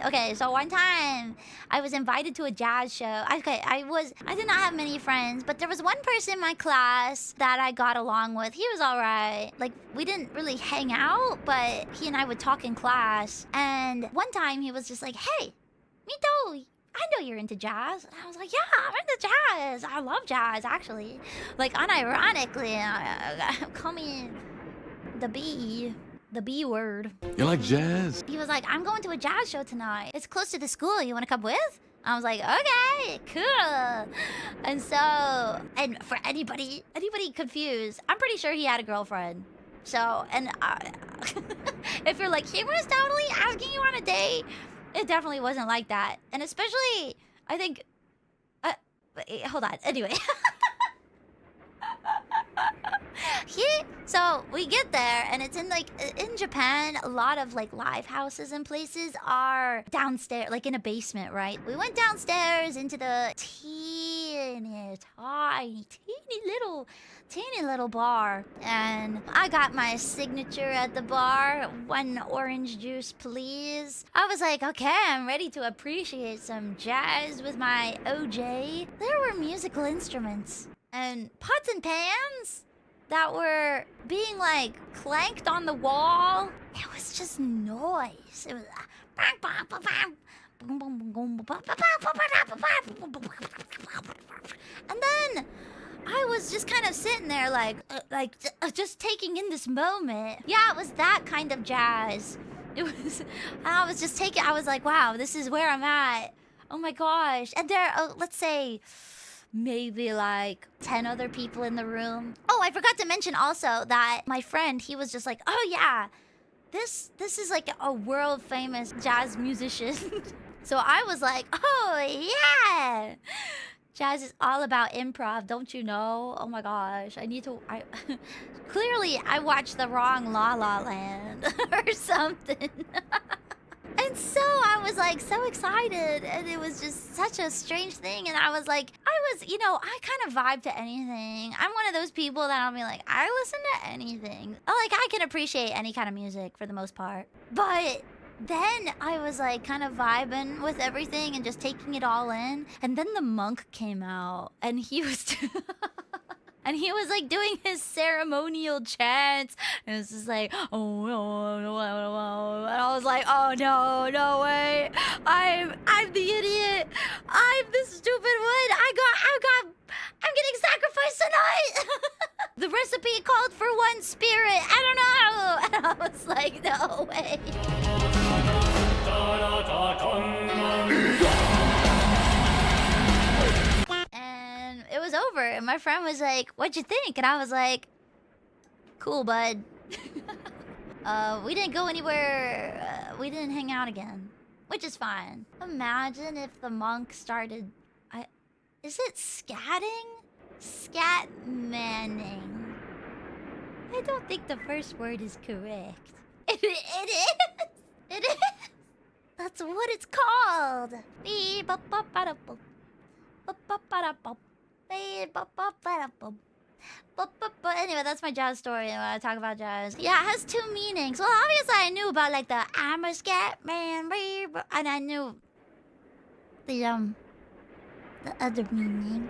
Okay, so one time I was invited to a jazz show. Okay, I did not have many friends, but there was one person in my class that I got along with. He was all right. Like, we didn't really hang out, but he and I would talk in class. And one time he was just like, "Hey, Mito, I know you're into jazz." And I was like, "Yeah, I'm into jazz. I love jazz, actually." Like, unironically, call me the B. The B word. You like jazz? He was like, "I'm going to a jazz show tonight. It's close to the school. You want to come with?" I was like, "Okay, cool." And so, and for anybody confused, I'm pretty sure he had a girlfriend. So, and if you're like, he was totally asking you on a date, it definitely wasn't like that. And especially, I think, hold on. Anyway. So we get there, and it's in Japan, a lot of like live houses and places are downstairs, like in a basement, right? We went downstairs into the teeny little bar, and I got my signature at the bar. 1 orange juice, please. I was like, okay, I'm ready to appreciate some jazz with my OJ. There were musical instruments and pots and pans that were being like clanked on the wall. It was just noise. It was and then I was just kind of sitting there just taking in this moment. Yeah, it was that kind of jazz. It was, I was just taking, I was like, wow, this is where I'm at. Oh my gosh. And there, let's say, maybe like 10 other people in the room. Oh, I forgot to mention also that my friend, he was just like, "Oh yeah, this is like a world famous jazz musician." So I was like, "Oh yeah, jazz is all about improv, don't you know? Oh my gosh, clearly I watched the wrong La La Land or something." And so I was like so excited, and it was just such a strange thing. And I was like, I kind of vibe to anything. I'm one of those people that I'll be like, I listen to anything. I can appreciate any kind of music for the most part. But then I was like kind of vibing with everything and just taking it all in. And then the monk came out, and he was and he was like doing his ceremonial chants. And it was just like, "Oh no, no, no, no." And I was like, "Oh no, no way. I'm the idiot. I'm the stupid one. I'm getting sacrificed tonight." The recipe called for 1 spirit. I don't know. And I was like, no way. It was over, and my friend was like, "What'd you think?" And I was like, "Cool, bud." We didn't go anywhere. We didn't hang out again, which is fine. Imagine if the monk started... Is it scatting? Scatmanning. I don't think the first word is correct. It is. It is. That's what it's called. Anyway, that's my jazz story when I talk about jazz. Yeah, it has 2 meanings. Well, obviously I knew about like the "I'm a scat man," and I knew the other meaning.